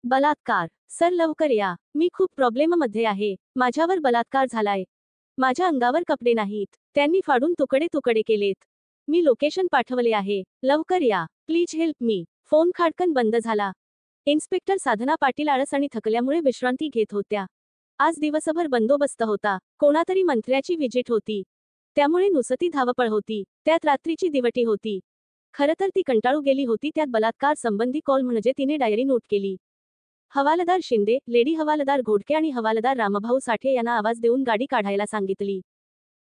बलात्कार. सर लवकर या, मी खूप प्रॉब्लेममध्ये आहे. माझ्यावर बलात्कार झालाय. माझ्या अंगावर कपडे नाहीत. त्यांनी फाडून तुकडे तुकडे केलेत. मी लोकेशन पाठवले आहे. लवकर या, प्लीज हेल्प मी. फोन खाडकन बंद झाला. इन्स्पेक्टर साधना पाटील आळस आणि थकल्यामुळे विश्रांती घेत होत्या. आज दिवसभर बंदोबस्त होता. कोणातरी मंत्र्याची विजिट होती. त्यामुळे नुसती धावपळ होती. त्यात रात्रीची दिवटी होती. खरं तर ती कंटाळू गेली होती. त्यात बलात्कार संबंधी कॉल म्हणजे तिने डायरी नोट केली. हवालदार शिंदे, लेडी हवालदार घोडके आणि हवालदार रामभाऊ साठे यांना आवाज देऊन गाडी काढायला सांगितली.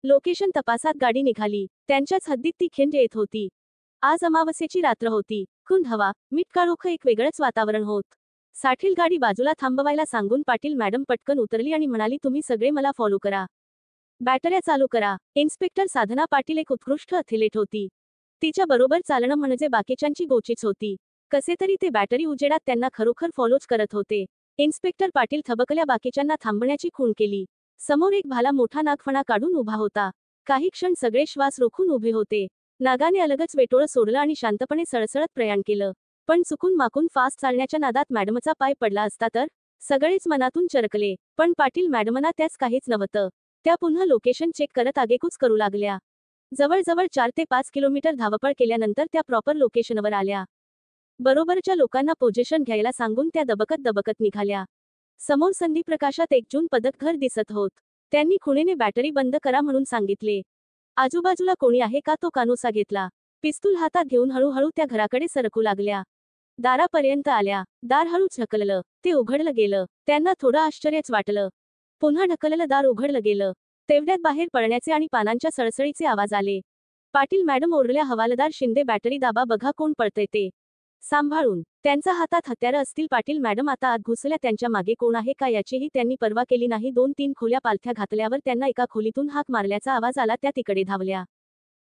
लोकेशन तपासात गाडी निघाली. त्यांच्याच हद्दीत ती खिंड येत होती. आज अमावस्येची रात्र होती. खुंद हवा, मिटकाळोखं एक वेगळंच वातावरण होत. साठील गाडी बाजूला थांबवायला सांगून पाटील मॅडम पटकन उतरली आणि म्हणाली, तुम्ही सगळे मला फॉलो करा. बॅटऱ्या चालू करा. इन्स्पेक्टर साधना पाटील एक उत्कृष्ट अथिलेट होती. तिच्या बरोबर चालणं म्हणजे बाकीच्यांची गोचीच होती. कसे तरी ते बॅटरी उजेडात त्यांना खरोखर फॉलोच करत होते. इन्स्पेक्टर पाटील थबकल्या. बाकीच्यांना थांबण्याची खूण केली. समोर एक भाला मोठा नागफणा काढून उभा होता. काही क्षण सगळे श्वास रोखून उभे होते. नागाने अलगच वेटोळं सोडलं आणि शांतपणे सळसळत प्रयाण केलं. पण चुकून माकून फास्ट चालण्याच्या नादात मॅडमचा पाय पडला असता तर? सगळेच मनातून चरकले. पण पाटील मॅडमना त्याच काहीच नव्हतं. त्या पुन्हा लोकेशन चेक करत आगेकूच करू लागल्या. जवळजवळ 4 ते 5 किलोमीटर धावपळ केल्यानंतर त्या प्रॉपर लोकेशनवर आल्या. बरोबरच्या लोकांना पोझिशन घ्यायला सांगून त्या दबकत दबकत निघाल्या. समोर संधीप्रकाशात एक जून पदक घर दिसत होत. त्यांनी खुणेने बॅटरी बंद करा म्हणून सांगितले. आजूबाजूला कोणी आहे का तो कानोसा घेतला. पिस्तूल हातात घेऊन हळूहळू त्या घराकडे सरकू लागल्या. दारापर्यंत आल्या. दार हळू ढकललं. ते उघडलं गेलं. त्यांना थोडं आश्चर्यच वाटलं. पुन्हा ढकललं. दार उघडलं गेलं. तेवढ्यात बाहेर पडण्याचे आणि पानांच्या सळसळीचे आवाज आले. पाटील मॅडम ओरडल्या. हवालदार शिंदे, बॅटरी दाबा, बघा कोण पळतंय ते. सांभाळून. त्यांच्या हातात हत्यारं असतील. पाटील मॅडम आता आत घुसल्या. त्यांच्या मागे कोण आहे का याचीही त्यांनी पर्वा केली नाही. 2-3 खोल्या पालथ्या घातल्यावर त्यांना एका खोलीतून हाक मारल्याचा आवाज आला. त्या तिकडे धावल्या.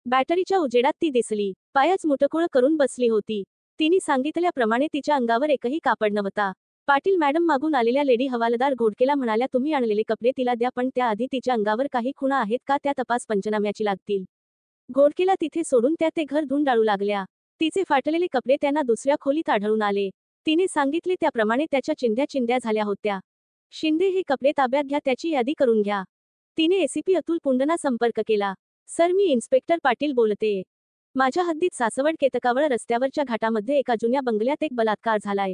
बॅटरीच्या उजेडात ती दिसली. पायच मुटकुळ करून बसली होती. तिने सांगितल्याप्रमाणे तिच्या अंगावर एकही कापड नव्हता. पाटील मॅडम मागून आलेल्या लेडी हवालदार घोडकेला म्हणाल्या, तुम्ही आणलेले कपडे तिला द्या, पण त्याआधी तिच्या अंगावर काही खुणा आहेत का त्या तपास पंचनाम्याची लागतील. घोडकेला तिथे सोडून त्या ते घर धुंडाळू लागल्या. तिचे फाटलेले कपडे त्यांना दुसऱ्या खोलीत आढळून आले. तिने सांगितले त्याप्रमाणे त्याच्या चिंध्या चिंध्या झाल्या होत्या. शिंदे, हे कपडे ताब्यात घ्या, त्याची यादी करून घ्या. तिने एसीपी अतुल पुंडना संपर्क केला. सर, मी इन्स्पेक्टर पाटील बोलतेय. माझ्या हद्दीत सासवड केतकावळ रस्त्यावरच्या घाटामध्ये एका जुन्या बंगल्यात एक बलात्कार झालाय.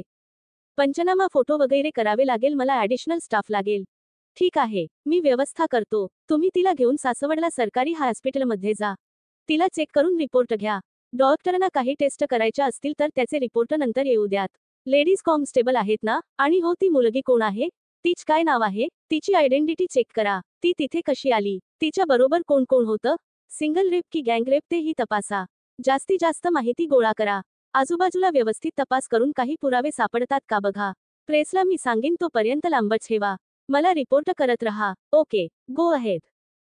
पंचनामा, फोटो वगैरे करावे लागेल. मला ॲडिशनल स्टाफ लागेल. ठीक आहे, मी व्यवस्था करतो. तुम्ही तिला घेऊन सासवडला सरकारी हॉस्पिटलमध्ये जा. तिला चेक करून रिपोर्ट घ्या. डॉक्टरांना काही टेस्ट करायच्या असतील तर त्याचे रिपोर्ट नंतर येऊ द्यात. लेडीज कॉन्स्टेबल आहेत ना? आणि हो, ती मुलगी कोण आहे? तिच काय नाव आहे? तिची आयडेंटिटी चेक करा. ती तिथे कशी आली? तिच्या बरोबर कोण कोण होतं? सिंगल रेप की गँग रेप तेही तपासा. जास्तीत जास्त माहिती गोळा करा. आजूबाजूला व्यवस्थित तपास करून काही पुरावे सापडतात का बघा. प्रेसला मी सांगेन तोपर्यंत लांबच ठेवा. मला रिपोर्ट करत रहा. Okay, go ahead.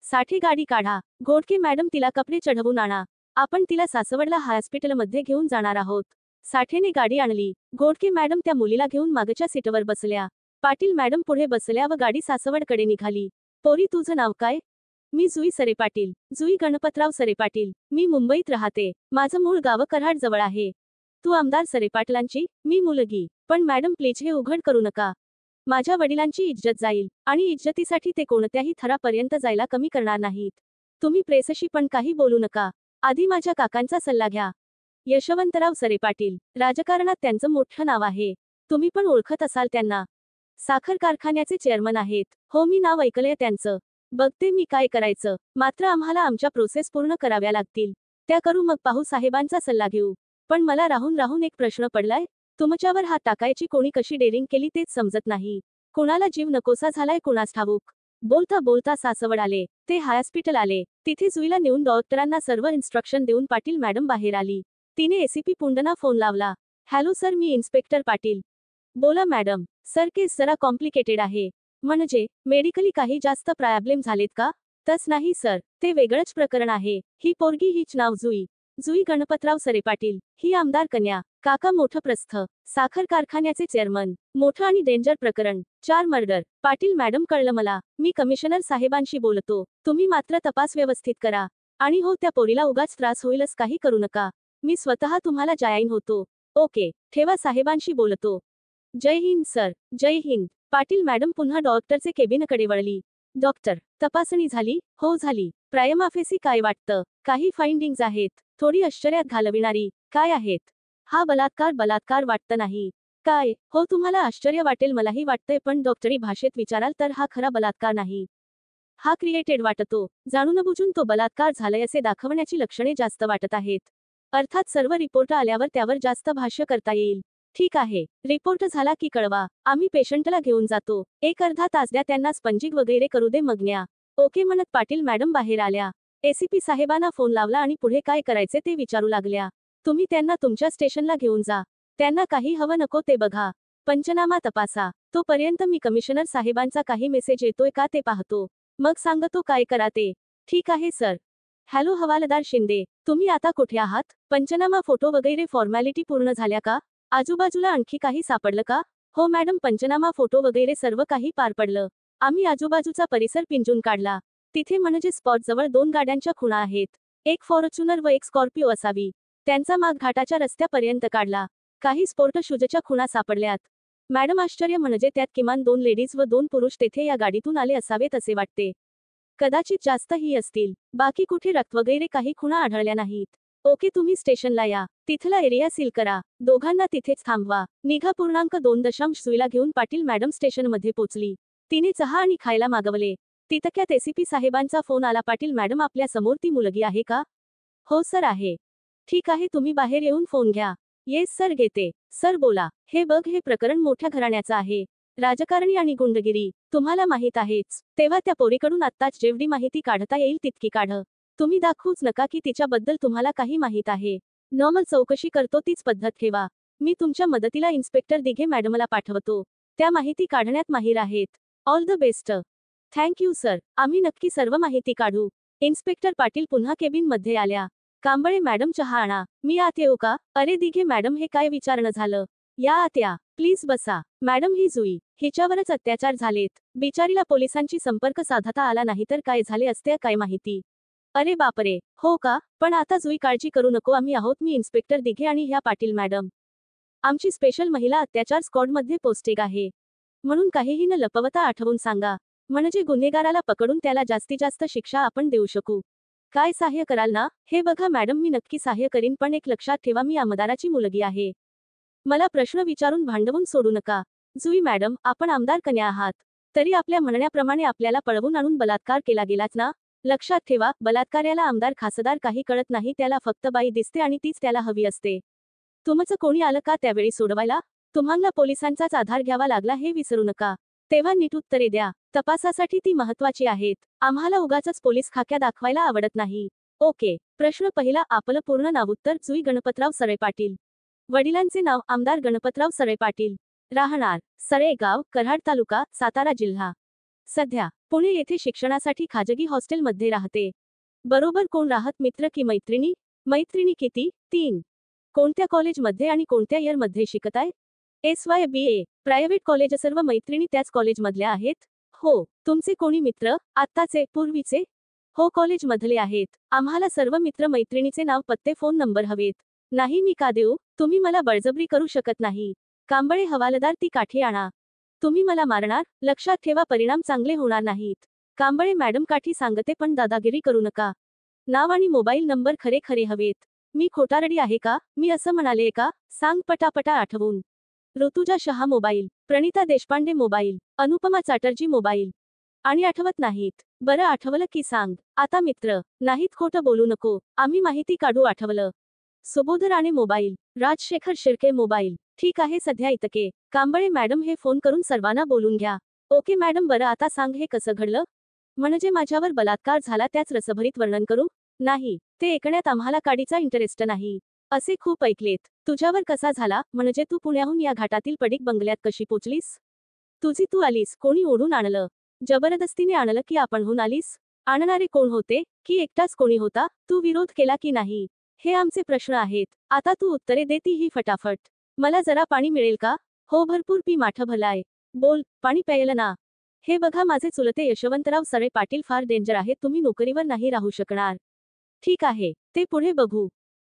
साठे, गाडी काढा. घोडके मॅडम, तिला कपडे चढवून आणा. आपण तिला सासवडला हॉस्पिटलमध्ये घेऊन जाणार आहोत. साठेने गाडी आणली. घोडके मॅडम त्या मुलीला घेऊन मागच्या सीटवर बसल्या. पाटील मॅडम पुढे बसल्या व गाडी सासवडकडे निघाली. पोरी, तुझं नाव काय? मी जुई सरे पाटील. जुई गणपतराव सरे पाटील. मी मुंबईत राहते. माझं मूळ गाव कराड जवळ आहे. तू आमदार सरे पाटलांची? मी मुलगी. पण मॅडम प्लीज हे उघड करू नका. माझ्या वडिलांची इज्जत जाईल. आणि इज्जतीसाठी ते कोणत्याही थरापर्यंत जायला कमी करणार नाहीत. तुम्ही प्रेसशी पण काही बोलू नका. आधी माझ्या काकांचा सल्ला घ्या. यशवंतराव सरे पाटील. राजकारणात त्यांचं मोठं नाव आहे. तुम्ही पण ओळखत असाल त्यांना. साखर कारखान्याचे चेअरमन आहेत. हो, मी नाव ऐकलंय त्यांचं. बघते मी काय करायचं. मात्र आम्हाला आमच्या प्रोसेस पूर्ण कराव्या लागतील. त्या करू, मग पाहू. साहेबांचा सल्ला घेऊ. पण मला राहून राहून एक प्रश्न पडलाय. तुमच्यावर हात टाकायची कोणी कशी डेअरिंग केली तेच समजत नाही. कोणाला जीव नकोसा झालाय कोणास ठाऊक. बोलता बोलता सासवड आले. ते हॉस्पिटल आले. तिथे जुईला नेऊन डॉक्टरांना सर्व इन्स्ट्रक्शन देऊन पाटील मॅडम बाहेर आली. तिने एसीपी पुंडना फोन लावला. हॅलो सर, मी इन्स्पेक्टर पाटील. बोला मॅडम. सर, केस जरा कॉम्प्लिकेटेड आहे. म्हणजे मेडिकली काही जास्त प्रॉब्लेम झालेत का? तस नाही सर, ते वेगळंच प्रकरण आहे. ही पोरगी, हीच नाव जुई. जुई गणपतराव सरे पाटील. ही आमदार कन्या. काका मोठं प्रस्थ. साखर कारखान्याचे चेअरमन. मोठं आणि डेंजर प्रकरण. 4 मर्डर. पाटील मॅडम, कळलं मला. मी कमिशनर साहेबांशी बोलतो. तुम्ही मात्र तपास व्यवस्थित करा. आणि हो, त्या पोरीला उगाच त्रास होईलच काही करू नका. मी स्वतः तुम्हाला जॉईन होतो. ओके, ठेवा, साहेबांशी बोलतो. जय हिंद सर. जय हिंद. पाटील मॅडम पुन्हा डॉक्टरचे केबिनकडे वळली. डॉक्टर, तपासणी झाली? हो झाली. प्रायमाफेसी काय वाटतं? काही फाइंडिंग्ज आहेत. थोडी आश्चर्यात घालविणारी. काय आहेत? हा बलात्कार वाटतं नाही. काय? हो, तुम्हाला आश्चर्य वाटेल, मलाही वाटतंय, पण डॉक्टरी भाषेत विचाराल तर हा खरा बलात्कार नाही. हा क्रिएटेड वाटतो. जाणूनबुजून तो बलात्कार झालाय असे दाखवण्याची लक्षणे जास्त वाटत आहेत. अर्थात सर्व रिपोर्ट आल्यावर त्यावर जास्त भाष्य करता येईल. ठीक आहे, रिपोर्ट झाला की कळवा. आम्ही पेशंटला घेऊन जातो. एक अर्धा तास द्या त्यांना, स्पंजिंग वगैरे करू दे, मग न्या. ओके म्हणत पाटील मॅडम बाहेर आल्या. एसीपी साहेबांना फोन लावला आणि पुढे काय करायचे ते विचारू लागल्या. तुम्ही त्यांना तुमच्या स्टेशनला घेऊन जा. त्यांना काही हवं नको ते बघा. पंचनामा तपासा. तोपर्यंत मी कमिशनर साहेबांचा काही मेसेज येतोय का ते पाहतो. मग सांगतो काय करा ते. ठीक आहे सर. हॅलो हवालदार शिंदे, तुम्ही आता कुठे आहात? पंचनामा, फोटो वगैरे फॉर्मॅलिटी पूर्ण झाल्या का? आजूबाजूला आणखी काही सापडलं का? हो मॅडम, पंचनामा, फोटो वगैरे सर्व काही पार पडलं. आम्ही आजूबाजूचा परिसर पिंजून काढला. तिथे म्हणजे स्पॉट जवळ 2 गाड्यांच्या खुणा आहेत. एक फॉर्च्युनर व एक स्कॉर्पिओ असावी. त्यांचा माग घाटाच्या रस्त्यापर्यंत काढला. काही स्पोर्ट शूजच्या खुणा सापडल्यात. मॅडम, आश्चर्य म्हणजे त्यात किमान 2 लेडीज व 2 पुरुष तेथे या गाडीतून आले असावेत असे वाटते. कदाचित जास्तही असतील. बाकी कुठे रक्त वगैरे काही खुणा आढळल्या नाहीत. ओके, तुम्ही स्टेशनला या. तिथला एरिया सील करा. दोघांना तिथेच थांबवा. निघा. 2.2 सुईला घेऊन पाटील मॅडम स्टेशनमध्ये पोचली. तिने चहा आणि खायला मागवले. तितक्यात एसीपी साहेबांचा फोन आला. पाटील मॅडम, आपल्या समोर ती मुलगी आहे का? हो सर आहे. ठीक आहे, तुम्ही बाहेर येऊन फोन घ्या. येस सर, घेते. सर बोला. हे बघ, हे प्रकरण मोठ्या घराण्याचं आहे. राजकारणी आणि गुंडगिरी तुम्हाला माहित आहेच. तेव्हा त्या पोरीकडून आत्ताच जेवढी माहिती काढता येईल तितकी काढ. तुम्ही दाखवूच नका की तिच्याबद्दल तुम्हाला काही माहित आहे. नॉर्मल चौकशी करतो तीच पद्धत ठेवा. मी तुमच्या मदतीला इन्स्पेक्टर दिघे मॅडमला पाठवतो. त्या माहिती काढण्यात माहीर आहेत. All the best. Thank you sir. आम्ही नक्की सर्व माहिती काढू. इन्स्पेक्टर पाटील पुन्हा केबिन मध्ये आल्या. कांबळे मॅडम, चहा आणा. मी आत येऊ का? अरे दिघे मॅडम, हे काय विचारणं झालं? या आत या. प्लीज बसा. मॅडम, ही जुई, हिच्यावरच अत्याचार झालेत. बिचारीला पोलिसांची संपर्क साधता आला नाही तर काय झाले असते काय माहिती. अरे बापरे, हो का? पण आता जुई काळजी करू नको, आम्ही आहोत. मी इन्स्पेक्टर दिघे आणि ह्या पाटील मॅडम. आमची स्पेशल महिला अत्याचार स्क्वॉडमध्ये पोस्टेड आहे. म्हणून काहीही न लपवता आठवून सांगा. म्हणजे गुन्हेगाराला पकडून त्याला जास्तीत जास्त शिक्षा आपण देऊ शकू. काय सहाय्य कराल ना? हे बघा मॅडम, मी नक्की सहाय्य करीन, पण एक लक्षात ठेवा, मी आमदाराची मुलगी आहे. मला प्रश्न विचारून भांडवून सोडू नका. जुई मॅडम, आपण आमदार कन्या आहात. तरी आपल्या म्हणण्याप्रमाणे आपल्याला पळवून आणून बलात्कार केला गेलाच ना? लक्षात ठेवा, बलात्कार्याला आमदार खासदार काही कळत नाही. त्याला फक्त बाई दिसते आणि तीच त्याला हवी असते. तुमचं कोणी आलं का त्यावेळी सोडवायला? तुम्हाला पोलिसांचाच आधार घ्यावा लागला हे विसरू नका. तेव्हा नीट उत्तरे द्या. तपासासाठी ती महत्वाची आहेत. आम्हाला उगाचच पोलीस खाक्या दाखवायला आवडत नाही. ओके. प्रश्न पहिला, आपलं पूर्ण नाव? उत्तर, जुई गणपतराव सरे पाटील. वडिलांचे नाव? आमदार गणपतराव सरे पाटील. राहणार? सरेगाव, कराड तालुका, सातारा जिल्हा. सध्या पुणे येथे शिक्षणासाठी खाजगी हॉस्टेलमध्ये राहते. बरोबर. कोण राहत, मित्र की मैत्रिणी? मैत्रिणी किती? 3. कोणत्या कॉलेजमध्ये आणि कोणत्या इयरमध्ये शिकताय? SYBA. Private college. सर्व मैत्रिणी त्याच कॉलेजमधल्या आहेत? हो. तुमचे कोणी मित्र? आत्ताचे, पूर्वीचे? हो, कॉलेजमधले आहेत. आम्हाला सर्व मित्र मैत्रिणीचे नाव, पत्ते, फोन नंबर हवेत. नाही, मी का देऊ? तुम्ही मला बळजबरी करू शकत नाही. कांबळे हवालदार, ती काठी आणा. तुम्ही मला मारणार? लक्षात ठेवा, परिणाम चांगले होणार नाहीत. कांबळे मॅडम, काठी सांगते पण दादागिरी करू नका. नाव आणि मोबाईल नंबर खरे खरे हवेत. मी खोटारडी आहे का? मी असं म्हणाले का? सांग पटापटा आठवून. Rutuja Shah mobile, Pranita Deshpande mobile, Anupama Chatterjee mobile. आणि आठवत नाहीत? बरं, आठवलं की सांग. आता मित्र नाहीत, खोटं बोलू नको. आम्ही माहिती काढू. आठवलं. Subodh Rane mobile, Rajshekhar Shirke mobile. ठीक आहे, सध्या इतके. कांबळे मॅडम, हे फोन करून सर्वांना बोलून घ्या. Okay madam. बरं, आता सांग, हे कसं घडलं? म्हणजे माझ्यावर बलात्कार झाला त्याच रसभरीत वर्णन करू? नाही, ते ऐकण्यात आम्हाला काडीचा इंटरेस्ट नाही. असे खूप ऐकलेत. तुझ्यावर कसा झाला? म्हणजे तू पुण्याहून या घाटातील पडीक बंगल्यात कशी पोचलीस? तुझी तू आलीस? कोणी ओढून आणलं? जबरदस्तीने आणलं की आपणहून आलीस? आणणारे कोण होते? की एकटाच कोणी होता? तू विरोध केला की नाही? हे आमचे प्रश्न आहेत. आता तू उत्तरे दे, तीही फटाफट. मला जरा पाणी मिळेल का? हो, भरपूर पी, माठं भलाय. बोल, पाणी प्यायलं ना? हे बघा, माझे चुलते यशवंतराव सरे पाटील फार डेंजर आहेत. तुम्ही नोकरीवर नाही राहू शकणार. ठीक आहे, ते पुढे बघू.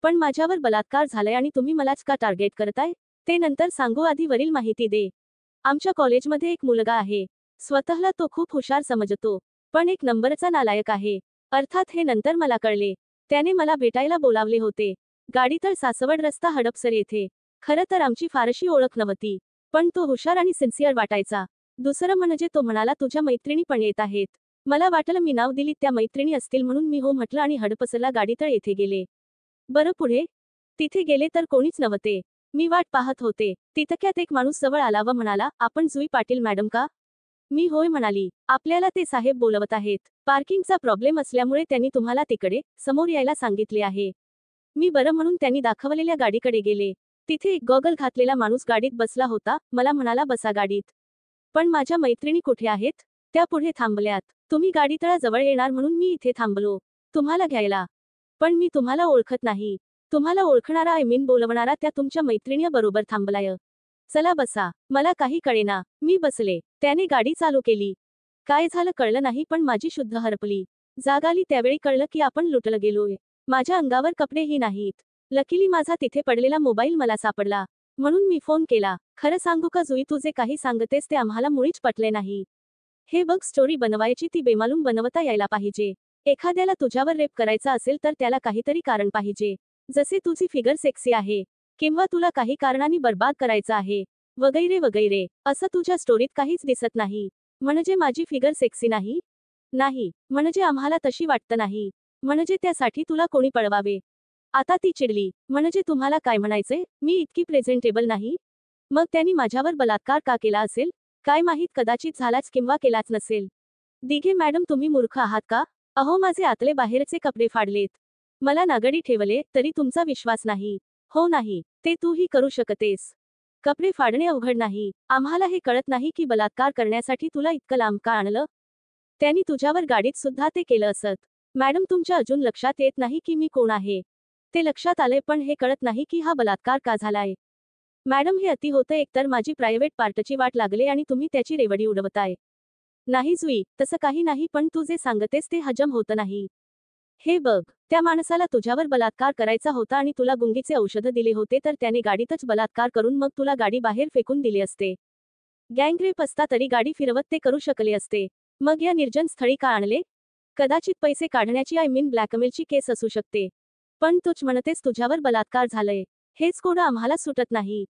पण माझ्यावर बलात्कार झालाय आणि तुम्ही मलाच का टार्गेट करताय? ते नंतर सांगू, आधी वरील माहिती दे. आमच्या कॉलेजमध्ये एक मुलगा आहे. स्वतःला तो खूप हुशार समजतो, पण एक नंबरचा नालायक आहे. अर्थात हे नंतर मला कळले. त्याने मला भेटायला बोलावले होते. गाडीतळ सासवड रस्ता हडपसर येथे. खरं तर आमची फारशी ओळख नव्हती, पण तो हुशार आणि सिन्सिअर वाटायचा. दुसरं म्हणजे तो म्हणाला, तुझ्या मैत्रिणी पण येत आहेत. मला वाटलं मी नाव दिली त्या मैत्रिणी असतील, म्हणून मी हो म्हटलं आणि हडपसरला गाडीतळ येथे गेले. बरं पुढे? तिथे गेले तर कोणीच नव्हते. मी वाट पाहत होते. तितक्यात एक माणूस जवळ आला व म्हणाला, आपण जुई पाटील मॅडम का? मी होय म्हणाली. आपल्याला ते साहेब बोलवत आहेत. पार्किंगचा प्रॉब्लेम असल्यामुळे त्यांनी तुम्हाला तिकडे समोर यायला सांगितले आहे. मी बरं म्हणून त्यांनी दाखवलेल्या गाडीकडे गेले. तिथे एक गॉगल घातलेला माणूस गाडीत बसला होता. मला म्हणाला, बसा गाडीत. पण माझ्या मैत्रिणी कुठे आहेत? त्या पुढे थांबल्यात. तुम्ही गाडीतळाजवळ येणार म्हणून मी इथे थांबलो तुम्हाला घ्यायला. पण मी तुम्हाला ओळखत नाही. तुम्हाला ओळखणारा बोलवणारा त्या तुमच्या मैत्रिणी बरोबर थांबलाय. चला बसा. मला काही कळेना. मी बसले. त्याने गाडी चालू केली. काय झालं कळलं नाही, पण माझी शुद्ध हरपली. जाग आली त्यावेळी कळलं की आपण लुटलं गेलोय. माझ्या अंगावर कपडेही नाहीत. लकीली माझा तिथे पडलेला मोबाईल मला सापडला, म्हणून मी फोन केला. खरं सांगू का जुई, तू जे काही सांगतेस ते आम्हाला मुळीच पटले नाही. हे बघ, स्टोरी बनवायची ती बेमालूम बनवता यायला पाहिजे. एखाद्याला तुझ्यावर रेप करायचा असेल तर त्याला काहीतरी कारण पाहिजे. जसे तुझी फिगर सेक्सी आहे, किंवा तुला काही कारणांनी बर्बाद करायचं आहे, वगैरे वगैरे. असं तुझ्या स्टोरीत काहीच दिसत नाही. म्हणजे माझी फिगर सेक्सी नाही? नाही. म्हणजे आम्हाला तशी वाटतं नाही. म्हणजे त्यासाठी तुला कोणी पळवावे? आता ती चिडली. म्हणजे तुम्हाला काय म्हणायचंय, मी इतकी प्रेझेंटेबल नाही? मग त्यांनी माझ्यावर बलात्कार का केला असेल? काय माहीत, कदाचित झालाच किंवा केलाच नसेल. दिघे मॅडम, तुम्ही मूर्ख आहात का? अहो, माझे आतले बाहेरचे कपडे फाडलेत. मला नागडी ठेवले तरी तुमचा विश्वास नाही. हो नाही, ते तूही करू शकतेस. कपडे फाडणे अवघड नाही. आम्हाला हे कळत नाही की बलात्कार करण्यासाठी तुला इतकं लांब का आणलं? त्यांनी तुझ्यावर गाडीत सुद्धा ते केलं असत. मॅडम, तुमच्या अजून लक्षात येत नाही की मी कोण आहे. ते लक्षात आलंय, पण हे कळत नाही की हा बलात्कार का झालाय. मॅडम, हे अति होतं. एकतर माझी प्रायव्हेट पार्टची वाट लागले आणि तुम्ही त्याची रेवडी उडवताय. नाही जुई, तसं काही नाही, पण तू जे सांगतेस ते हजम होतं नाही. हे बघ, त्या माणसाला तुझ्यावर बलात्कार करायचा होता आणि तुला गुंगीचे औषध दिले होते, तर त्याने गाडीतच बलात्कार करून मग तुला गाडी बाहेर फेकून दिली असते. गँगरेप असता तरी गाडी फिरवत ते करू शकले असते. मग या निर्जन स्थळी का आणले? कदाचित पैसे काढण्याची ब्लॅकमेलची केस असू शकते. पण तूच म्हणतेस तुझ्यावर बलात्कार झालंय. हेच कोडं आम्हाला सुटत नाही.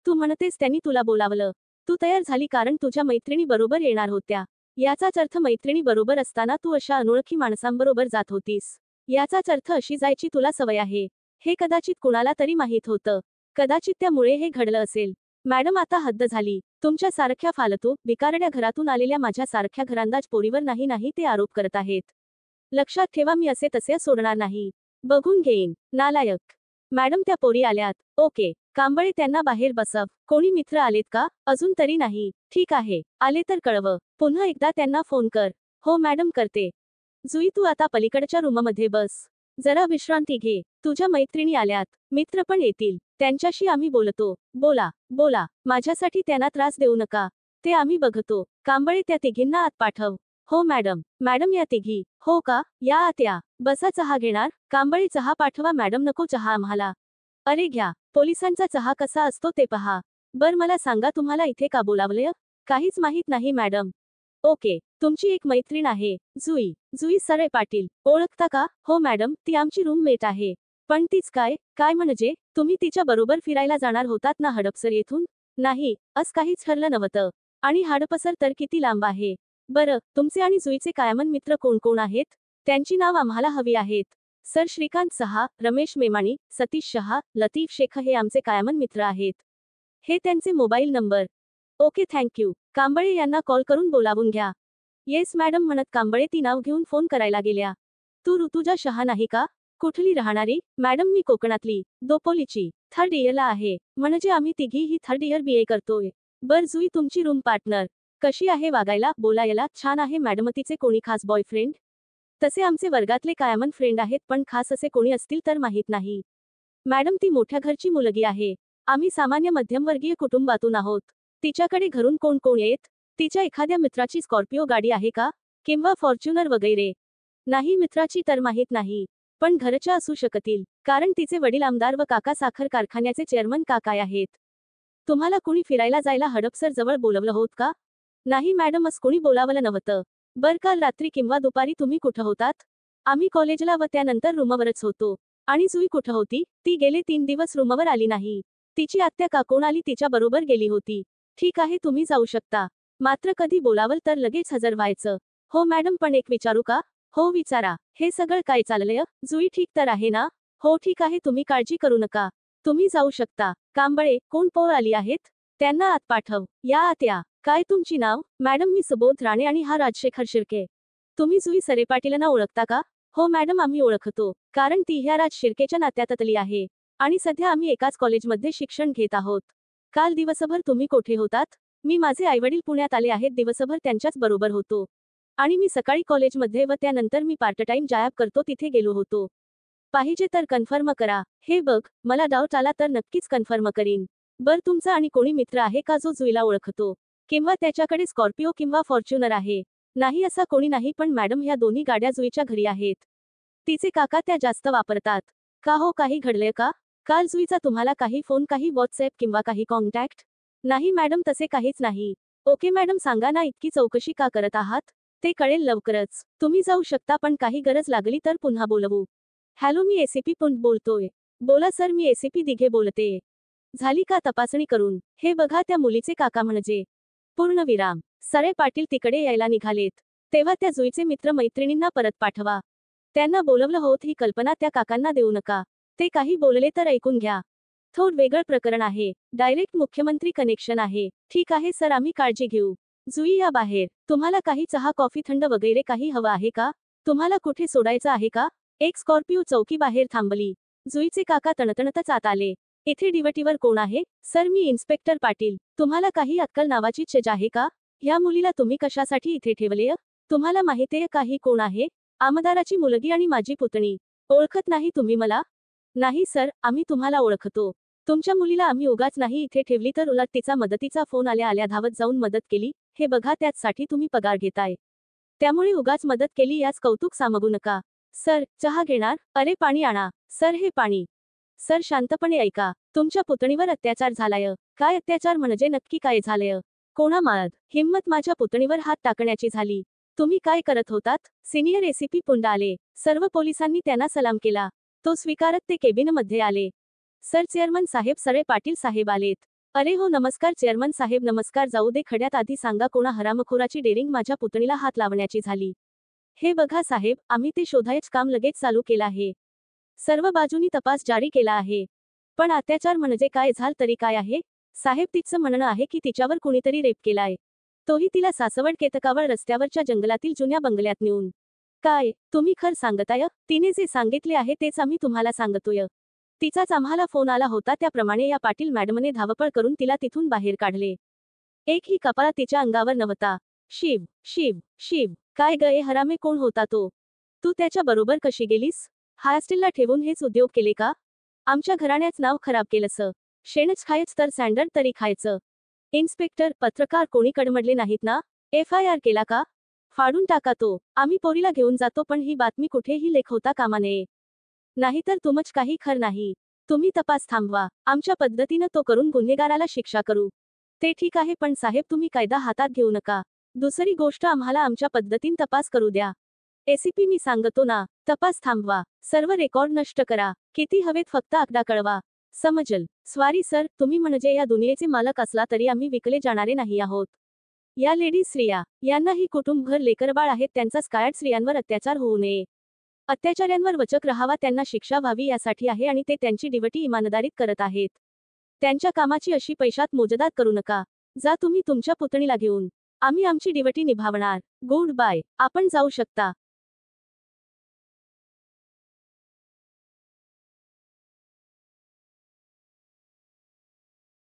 तू म्हणतेस त्यांनी तुला बोलावलं. तू तयार झाली कारण तुझ्या मैत्रिणी बरोबर येणार होत्या. याचाच अर्थ मैत्रिणी बरोबर असताना तू अशा अनोळखी माणसांबरोबर जात होतीस. याचाच अर्थ अशी जायची तुला सवय आहे. हे कदाचित कुणाला तरी माहीत होतं. कदाचित त्यामुळे हे घडलं असेल. मॅडम, आता हद्द झाली. तुमच्या सारख्या फालतू भिकारड्या घरातून आलेल्या माझ्या सारख्या घरांदाज पोरीवर नाही ते आरोप करत आहेत. लक्षात ठेवा, मी असे तसे सोडणार नाही. बघून घेईन. नालायक. मॅडम, त्या पोरी आल्यात. ओके. कांबळे, त्यांना बाहेर बसव. कोणी मित्र आलेत का? अजून तरी नाही. ठीक आहे. आले तर कळव. पुन्हा एकदा त्यांना फोन कर. हो मॅडम, करते. जुई, तू आता पलीकडच्या रूममध्ये बस. जरा विश्रांती घे. तुझ्या मैत्रिणी आल्यात. मित्र पण येतील. त्यांच्याशी आम्ही बोलतो. बोला, बोला. माझ्यासाठी त्यांना त्रास देऊ नका. ते आम्ही बघतो. कांबळे, त्या तिघींना आत पाठव. हो मॅडम. मॅडम, या तिघी? हो का? या आत या. बसा. चहा घेणार? कांबळे, चहा पाठवा. मॅडम, नको चहा आम्हाला. अरे घ्या. पोलिसांचा चहा कसा असतो ते पहा. बर, मला सांगा, तुम्हाला इथे का बोलावलंय? काहीच माहित नाही मॅडम. ओके. तुमची एक मैत्रीण आहे, जुई. जुई सरे पाटील. ओळखता का? हो मॅडम, ती आमची रूममेट आहे. पण तीच काय? काय म्हणजे? तुम्ही तिच्या बरोबर फिरायला जाणार होतात ना हडपसर येथून? नाही, असं काहीच ठरलं नव्हतं. आणि हडपसर तर किती लांब आहे. बरं, तुमचे आणि जुईचे कायमन मित्र कोण कोण आहेत? त्यांची नाव आम्हाला हवी आहेत. सर श्रीकांत सहा, रमेश मेमाणी, सतीश शहा, लतीफ शेख हे आमचे कायमन मित्र आहेत. हे त्यांचे mobile number. Okay, thank you. Kamble यांना कॉल करून बोलावून घ्या. येस मॅडम म्हणत कांबळे ती नाव घेऊन फोन करायला गेल्या. तू ऋतुजा शहा नाही का? कुठली राहणारी? मॅडम, मी कोकणातली, दोपोलीची. थर्ड इयरला आहे. म्हणजे आम्ही तिघीही थर्ड इयर BA करतोय. बर जुई, तुमची रूम पार्टनर कशी आहे? वागायला, बोलायला छान आहे मॅडम. तिचे कोणी खास बॉयफ्रेंड? तसे आमचे वर्गातले कायमन फ्रेंड आहेत, पण खास असे कोणी असतील तर माहीत नाही. मॅडम, ती मोठ्या घरची मुलगी आहे. आम्ही सामान्य मध्यमवर्गीय कुटुंबातून आहोत. तिच्याकडे घरून कोण कोण येत? तिच्या एखाद्या मित्राची स्कॉर्पिओ गाडी आहे का? किंवा फॉर्च्युनर वगैरे? नाही, मित्राची तर माहीत नाही. पण घरच्या असू शकतील, कारण तिचे वडील आमदार व काका साखर कारखान्याचे चेअरमन काका आहेत. तुम्हाला कुणी फिरायला जायला हडपसर जवळ बोलवलं होत का? नाही मॅडम, असं कुणी बोलावलं नव्हतं. बर, काल रात्री किंवा दुपारी तुम्ही कुठं होतात? आम्ही कॉलेजला व त्यानंतर रूमवरच होतो. आणि जुई कुठं होती? ती गेले 3 दिवस रूमवर आली नाही. तिची आत्या का कोण आली तिच्या बरोबर गेली होती. ठीक आहे, तुम्ही जाऊ शकता. मात्र कधी बोलावल तर लगेच हजर व्हायचं. हो मॅडम, पण एक विचारू का? हो विचारा. हे सगळं काय चाललंय? जुई ठीक तर आहे ना? हो ठीक आहे, तुम्ही काळजी करू नका. तुम्ही जाऊ शकता. कांबळे, कोण पोर आली आहेत? त्यांना आत पाठव. या आत या. काय तुमची नाव? मॅडम, मी सुबोध राणे आणि हा राजशेखर शिर्के. तुम्ही जुई सरे पाटीलांना ओळखता का? हो मॅडम, आम्ही ओळखतो. कारण ती ह्या राज शिर्केच्या नात्यातली आहे. आणि सध्या आम्ही एकाच कॉलेजमध्ये शिक्षण घेत आहोत. काल दिवसभर तुम्ही कोठे होतात? मी माझे आईवडील पुण्यात आले आहेत, दिवसभर त्यांच्याच बरोबर होतो. आणि मी सकाळी कॉलेजमध्ये व त्यानंतर मी पार्ट टाइम जॉब करतो तिथे गेलो होतो. पाहिजे तर कन्फर्म करा. हे बघ, मला डाऊट आला तर नक्कीच कन्फर्म करीन. बर, तुमचा आणि कोणी मित्र आहे का जो जुईला ओळखतो? किंवा त्याच्याकडे स्कॉर्पिओ किंवा फॉर्च्युनर आहे? नाही, असा कोणी नाही, पण मॅडम ह्या दोन्ही गाड्या जुईच्या घरी आहेत. तिचे काका त्या जास्त वापरतात. का हो, काही घडलंय का? काल जुईचा तुम्हाला काही फोन, काही व्हॉट्सॲप किंवा काही कॉन्टॅक्ट? नाही मॅडम, तसे काहीच नाही. ओके मॅडम, सांगा ना, इतकी चौकशी का करत आहात? ते कळेल लवकरच. तुम्ही जाऊ शकता, पण काही गरज लागली तर पुन्हा बोलवू. हॅलो, मी एसीपी पुंट बोलतोय. बोला सर, मी एसीपी दिघे बोलतेय. झाली का तपासणी करून? हे बघा, त्या मुलीचे काका म्हणजे पूर्णविराम सरे पाटील तिकडे यायला निघालेत. तेव्हा त्या जुईचे मित्र मैत्रिणींना परत पाठवा. त्यांना बोलवलं होत ही कल्पना त्या काकांना देऊ नका. ते काही बोलले तर ऐकून घ्या. थोड वेगळं प्रकरण आहे. डायरेक्ट मुख्यमंत्री कनेक्शन आहे. ठीक आहे सर, आम्ही काळजी घेऊ. जुई, या बाहेर. तुम्हाला काही चहा, कॉफी, थंड वगैरे काही हवं आहे का? तुम्हाला कुठे सोडायचं आहे का? एक स्कॉर्पिओ चौकी बाहेर थांबली. जुईचे काका तणतणतच आत आले. इथे ड्युटीवर कोण आहे? सर, मी इन्स्पेक्टर पाटील. तुम्हाला काही अक्कल नावाची चीज आहे का? ह्या मुलीला तुम्ही कशासाठी इथे ठेवलेय? तुम्हाला माहितीये काही कोण आहे? आमदाराची मुलगी आणि माझी पुतणी. ओळखत नाही तुम्ही मला? नाही सर, आम्ही तुम्हाला ओळखतो. तुमच्या मुलीला आम्ही उगाच नाही इथे ठेवली, तर उलट तिचा मदतीचा फोन आल्या आल्या धावत जाऊन मदत केली. हे बघा, त्याचसाठी तुम्ही पगार घेताय. त्यामुळे उगाच मदत केली याच कौतुक सांगू नका. सर, चहा घेणार? अरे पाणी आणा. सर, हे पाणी. सर, शांतपणे ऐका. तुमच्या पुतणीवर अत्याचार झालाय. काय अत्याचार म्हणजे नक्की काय झालंय? कोणा मारद हिम्मत माझ्या पुतणीवर हात टाकण्याची झाली? तुम्ही काय करत होतात? सिनियर एसीपी पुंड आले. सर्व पोलिसांनी त्यांना सलाम केला. तो स्वीकारत ते केबिनमध्ये आले. सर, चेअरमन साहेब, सरे पाटील साहेब आलेत. अरे हो, नमस्कार चेअरमन साहेब, नमस्कार. जाऊ दे, खड्यात आधी सांगा, कोणा हरामखोराची डेअरिंग माझ्या पुतणीला हात लावण्याची झाली? हे बघा साहेब, आम्ही ते शोधायचं काम लगेच चालू केलं आहे. सर्व बाजूनी तपास जारी केला आहे. पण अत्याचार म्हणजे काय झालं तरी काय आहे? साहेब, तिचं म्हणणं आहे की तिच्यावर कुणीतरी रेप केलाय. तोही तिला सासवड केतकावळ रस्त्यावरच्या जंगलातील जुन्या बंगल्यात नेऊन. काय तुम्ही खरं सांगताय? तिने जे सांगितले आहे तेच आम्ही तुम्हाला सांगतोय. तिचाच आम्हाला फोन आला होता, त्याप्रमाणे या पाटील मॅडमने धावपळ करून तिला तिथून बाहेर काढले. एकही कपडा तिच्या अंगावर नव्हता. शिव शिव शिव. काय गए हरामे, कोण होता तो? तू त्याच्या बरोबर कशी गेलीस? हॉस्टेलला ठेवून हेच उद्योग केले का? आमच्या घराण्याच नाव खराब केलंस. शेणच खायच तर सँडर तरी खायचं. इन्स्पेक्टर, पत्रकार कोणी कडमडले नाहीत ना? FIR केला का? फाडून टाका तो. आम्ही पोरीला घेऊन जातो, पण ही बातमी कुठेही लेख होता कामा नये. नाहीतर तुमच काही खर नाही. तुम्ही तपास थांबवा. आमच्या पद्धतीनं तो करून गुन्हेगाराला शिक्षा करू. ते ठीक आहे, पण साहेब, तुम्ही कायदा हातात घेऊ नका. दुसरी गोष्ट, आम्हाला आमच्या पद्धतीन तपास करू द्या. एसीपी, मी सांगतो ना, तपास थांबवा. सर्व रेकॉर्ड नष्ट करा. किती हवेत फक्त आकडा कळवा. समजल? स्वारी सर, तुम्ही म्हणजे या दुनियेचे मालक असला तरी आम्ही विकले जाणारे नाही आहोत. या लेडीज स्त्रिया, यांनाही कुटुंबभर लेकरबाळ आहेत, त्यांचाच कायट स्त्रियांवर अत्याचार होऊ नये. अत्याचाऱ्यांवर वचक राहावा, त्यांना शिक्षा व्हावी यासाठी आहे, आणि ते त्यांची ड्युटी इमानदारीत करत आहेत. त्यांच्या कामाची अशी पैशात मोजदाद करू नका. जा तुम्ही तुमच्या पुतणीला घेऊन. आम्ही आमची ड्युटी निभावणार. Good bye. आपण जाऊ शकता.